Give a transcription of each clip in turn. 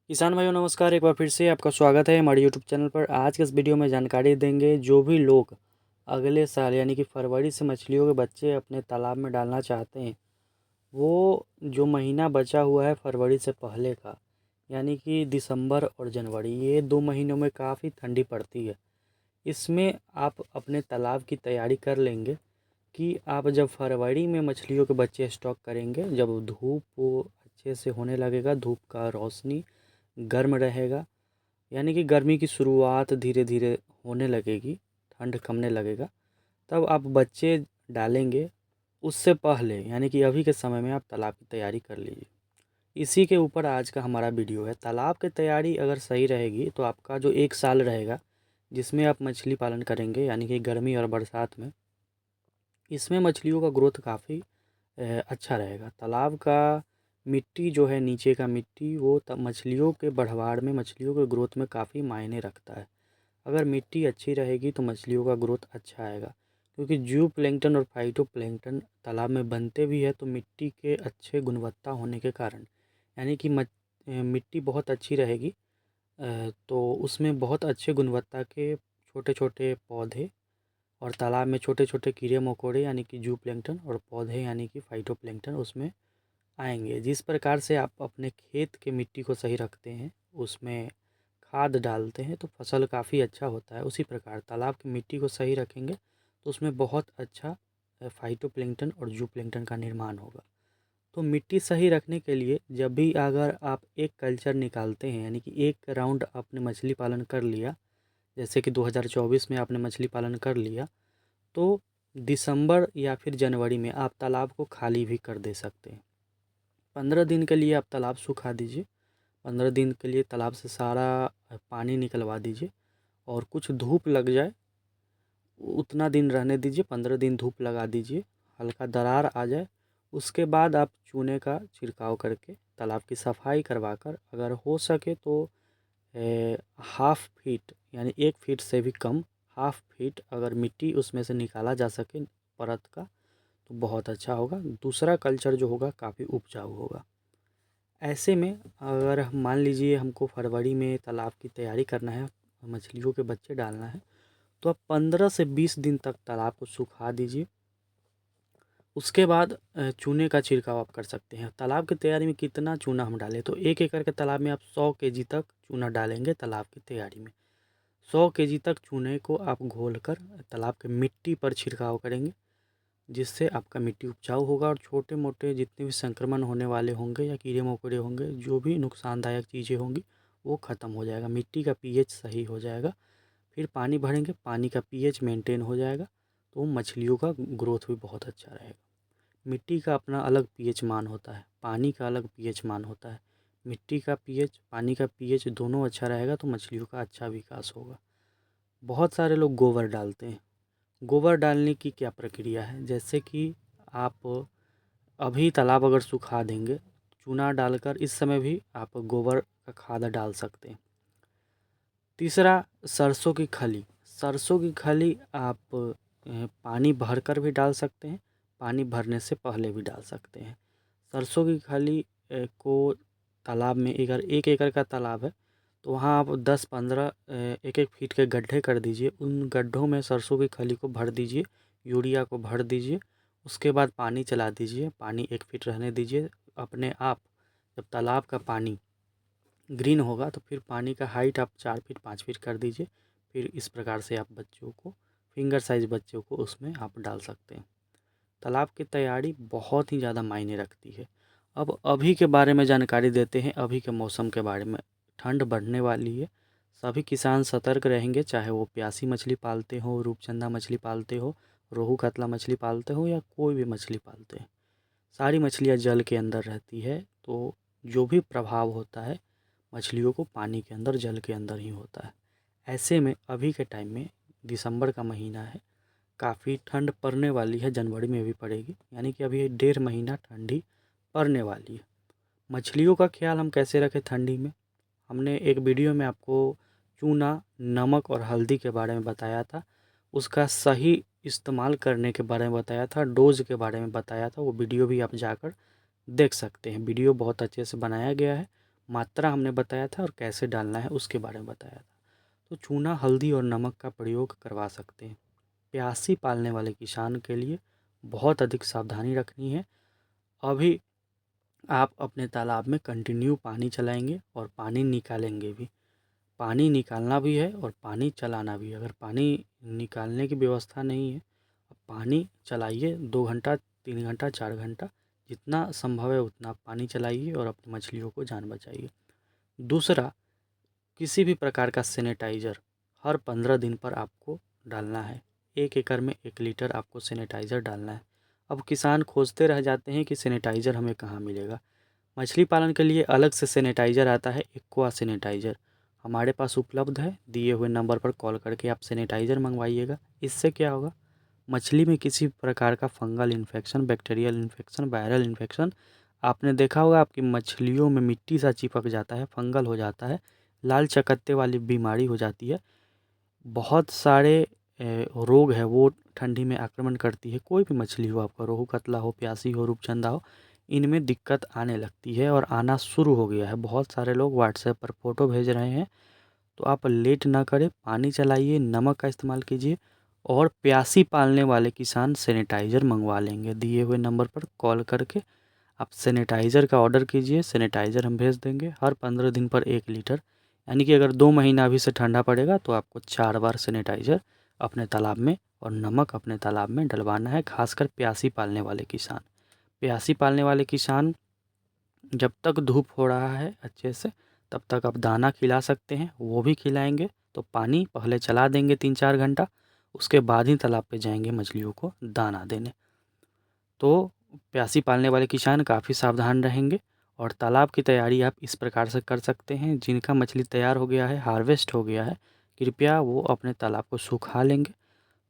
किसान भाइयों नमस्कार। एक बार फिर से आपका स्वागत है हमारे यूट्यूब चैनल पर। आज के इस वीडियो में जानकारी देंगे जो भी लोग अगले साल यानी कि फरवरी से मछलियों के बच्चे अपने तालाब में डालना चाहते हैं, वो जो महीना बचा हुआ है फरवरी से पहले का, यानी कि दिसंबर और जनवरी, ये 2 महीनों में काफ़ी ठंडी पड़ती है। इसमें आप अपने तालाब की तैयारी कर लेंगे कि आप जब फरवरी में मछलियों के बच्चे स्टॉक करेंगे, जब धूप वो अच्छे से होने लगेगा, धूप का रोशनी गर्म रहेगा, यानी कि गर्मी की शुरुआत धीरे धीरे होने लगेगी, ठंड कमने लगेगा, तब आप बच्चे डालेंगे। उससे पहले यानी कि अभी के समय में आप तालाब की तैयारी कर लीजिए। इसी के ऊपर आज का हमारा वीडियो है। तालाब की तैयारी अगर सही रहेगी तो आपका जो 1 साल रहेगा जिसमें आप मछली पालन करेंगे, यानी कि गर्मी और बरसात में, इसमें मछलियों का ग्रोथ काफ़ी अच्छा रहेगा। तालाब का मिट्टी जो है, नीचे का मिट्टी, वो मछलियों के बढ़वाड़ में, मछलियों के ग्रोथ में काफ़ी मायने रखता है। अगर मिट्टी अच्छी रहेगी तो मछलियों का ग्रोथ अच्छा आएगा, क्योंकि जू प्लैंकटन और फाइटो प्लैंकटन तालाब में बनते भी है तो मिट्टी के अच्छे गुणवत्ता होने के कारण, यानी कि मिट्टी बहुत अच्छी रहेगी तो उसमें बहुत अच्छे गुणवत्ता के छोटे छोटे पौधे और तालाब में छोटे छोटे कीड़े मकोड़े यानी कि जू प्लैंकटन और पौधे यानी कि फाइटो प्लैंकटन उसमें आएंगे। जिस प्रकार से आप अपने खेत के मिट्टी को सही रखते हैं, उसमें खाद डालते हैं तो फसल काफ़ी अच्छा होता है, उसी प्रकार तालाब की मिट्टी को सही रखेंगे तो उसमें बहुत अच्छा फाइटोप्लैंक्टन और जू प्लैंक्टन का निर्माण होगा। तो मिट्टी सही रखने के लिए जब भी अगर आप एक कल्चर निकालते हैं, यानी कि एक राउंड आपने मछली पालन कर लिया, जैसे कि 2024 में आपने मछली पालन कर लिया, तो दिसंबर या फिर जनवरी में आप तालाब को खाली भी कर दे सकते हैं। 15 दिन के लिए आप तालाब सुखा दीजिए, 15 दिन के लिए तालाब से सारा पानी निकलवा दीजिए और कुछ धूप लग जाए उतना दिन रहने दीजिए। 15 दिन धूप लगा दीजिए, हल्का दरार आ जाए, उसके बाद आप चूने का छिड़काव करके तालाब की सफाई करवा कर, अगर हो सके तो 1/2 फीट यानी 1 फीट से भी कम, 1/2 फीट अगर मिट्टी उसमें से निकाला जा सके परत का तो बहुत अच्छा होगा। दूसरा कल्चर जो होगा काफ़ी उपजाऊ होगा। ऐसे में अगर हम मान लीजिए हमको फरवरी में तालाब की तैयारी करना है, मछलियों के बच्चे डालना है, तो आप 15 से 20 दिन तक तालाब को सुखा दीजिए। उसके बाद चूने का छिड़काव आप कर सकते हैं। तालाब की तैयारी में कितना चूना हम डालें, तो 1 एकड़ के तालाब में आप 100 केजी तक चूना डालेंगे। तालाब की तैयारी में 100 केजी तक चूने को आप घोल कर तालाब के मिट्टी पर छिड़काव करेंगे, जिससे आपका मिट्टी उपजाऊ होगा और छोटे मोटे जितने भी संक्रमण होने वाले होंगे या कीड़े मकोड़े होंगे, जो भी नुकसानदायक चीज़ें होंगी, वो ख़त्म हो जाएगा। मिट्टी का पीएच सही हो जाएगा। फिर पानी भरेंगे, पानी का पीएच मेंटेन हो जाएगा तो मछलियों का ग्रोथ भी बहुत अच्छा रहेगा। मिट्टी का अपना अलग पीएच मान होता है, पानी का अलग पीएच मान होता है। मिट्टी का पीएच, पानी का पीएच दोनों अच्छा रहेगा तो मछलियों का अच्छा विकास होगा। बहुत सारे लोग गोबर डालते हैं। गोबर डालने की क्या प्रक्रिया है, जैसे कि आप अभी तालाब अगर सुखा देंगे, चूना डालकर इस समय भी आप गोबर का खाद डाल सकते हैं। तीसरा, सरसों की खली। सरसों की खली आप पानी भरकर भी डाल सकते हैं, पानी भरने से पहले भी डाल सकते हैं। सरसों की खली को तालाब में, अगर 1 एकड़ का तालाब है तो वहाँ आप 10-15 1-1 फीट के गड्ढे कर दीजिए। उन गड्ढों में सरसों की खली को भर दीजिए, यूरिया को भर दीजिए। उसके बाद पानी चला दीजिए, पानी 1 फीट रहने दीजिए। अपने आप जब तालाब का पानी ग्रीन होगा तो फिर पानी का हाइट आप 4 फीट 5 फीट कर दीजिए। फिर इस प्रकार से आप बच्चों को, फिंगर साइज बच्चों को उसमें आप डाल सकते हैं। तालाब की तैयारी बहुत ही ज़्यादा मायने रखती है। अब अभी के बारे में जानकारी देते हैं, अभी के मौसम के बारे में। ठंड बढ़ने वाली है, सभी किसान सतर्क रहेंगे, चाहे वो प्यासी मछली पालते हो, रूपचंदा मछली पालते हो, रोहू कतला मछली पालते हो या कोई भी मछली पालते हैं। सारी मछलियाँ जल के अंदर रहती है, तो जो भी प्रभाव होता है मछलियों को पानी के अंदर, जल के अंदर ही होता है। ऐसे में अभी के टाइम में दिसंबर का महीना है, काफ़ी ठंड पड़ने वाली है, जनवरी में भी पड़ेगी, यानी कि अभी 1.5 महीना ठंडी पड़ने वाली है। मछलियों का ख्याल हम कैसे रखें ठंडी में, हमने एक वीडियो में आपको चूना, नमक और हल्दी के बारे में बताया था, उसका सही इस्तेमाल करने के बारे में बताया था, डोज के बारे में बताया था। वो वीडियो भी आप जाकर देख सकते हैं। वीडियो बहुत अच्छे से बनाया गया है, मात्रा हमने बताया था और कैसे डालना है उसके बारे में बताया था। तो चूना, हल्दी और नमक का प्रयोग करवा सकते हैं। प्यासी पालने वाले किसान के लिए बहुत अधिक सावधानी रखनी है। अभी आप अपने तालाब में कंटिन्यू पानी चलाएंगे और पानी निकालेंगे भी। पानी निकालना भी है और पानी चलाना भी है। अगर पानी निकालने की व्यवस्था नहीं है, पानी चलाइए 2 घंटा, 3 घंटा, 4 घंटा, जितना संभव है उतना पानी चलाइए और अपनी मछलियों को जान बचाइए। दूसरा, किसी भी प्रकार का सैनिटाइज़र हर 15 दिन पर आपको डालना है। 1 एकड़ में 1 लीटर आपको सैनिटाइज़र डालना है। अब किसान खोजते रह जाते हैं कि सैनिटाइज़र हमें कहाँ मिलेगा। मछली पालन के लिए अलग से सैनिटाइज़र आता है, एक्वा सैनिटाइज़र, हमारे पास उपलब्ध है। दिए हुए नंबर पर कॉल करके आप सैनिटाइज़र मंगवाइएगा। इससे क्या होगा, मछली में किसी प्रकार का fungal infection, bacterial infection, viral infection, आपने देखा होगा आपकी मछलियों में मिट्टी सा चिपक जाता है, फंगल हो जाता है, लाल चकत्ते वाली बीमारी हो जाती है। बहुत सारे रोग है वो ठंडी में आक्रमण करती है। कोई भी मछली हो, आपका रोहू कतला हो, प्यासी हो, रूपचंदा हो, इनमें दिक्कत आने लगती है और आना शुरू हो गया है। बहुत सारे लोग व्हाट्सएप पर फ़ोटो भेज रहे हैं। तो आप लेट ना करें, पानी चलाइए, नमक का इस्तेमाल कीजिए और प्यासी पालने वाले किसान सैनिटाइज़र मंगवा लेंगे। दिए हुए नंबर पर कॉल करके आप सैनिटाइज़र का ऑर्डर कीजिए, सैनिटाइज़र हम भेज देंगे। हर 15 दिन पर 1 लीटर, यानी कि अगर 2 महीना अभी से ठंडा पड़ेगा तो आपको 4 बार सैनिटाइज़र अपने तालाब में और नमक अपने तालाब में डलवाना है। खासकर प्यासी पालने वाले किसान, प्यासी पालने वाले किसान जब तक धूप हो रहा है अच्छे से, तब तक आप दाना खिला सकते हैं, वो भी खिलाएंगे। तो पानी पहले चला देंगे 3-4 घंटा, उसके बाद ही तालाब पे जाएंगे मछलियों को दाना देने। तो प्यासी पालने वाले किसान काफ़ी सावधान रहेंगे और तालाब की तैयारी आप इस प्रकार से कर सकते हैं। जिनका मछली तैयार हो गया है, हार्वेस्ट हो गया है, कृपया वो अपने तालाब को सुखा लेंगे।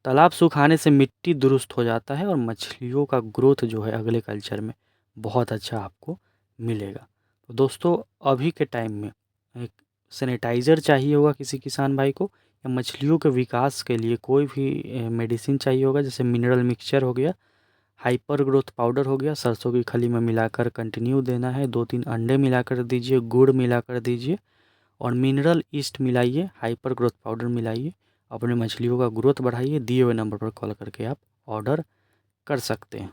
तालाब सुखाने से मिट्टी दुरुस्त हो जाता है और मछलियों का ग्रोथ जो है अगले कल्चर में बहुत अच्छा आपको मिलेगा। तो दोस्तों, अभी के टाइम में एक सैनिटाइज़र चाहिए होगा किसी किसान भाई को, या मछलियों के विकास के लिए कोई भी मेडिसिन चाहिए होगा, जैसे मिनरल मिक्सचर हो गया, हाइपर ग्रोथ पाउडर हो गया, सरसों की खली में मिलाकर कंटिन्यू देना है। 2-3 अंडे मिलाकर दीजिए, गुड़ मिलाकर दीजिए और मिनरल ईस्ट मिलाइए, हाइपर ग्रोथ पाउडर मिलाइए, अपने मछलियों का ग्रोथ बढ़ाइए। दिए हुए नंबर पर कॉल करके आप ऑर्डर कर सकते हैं।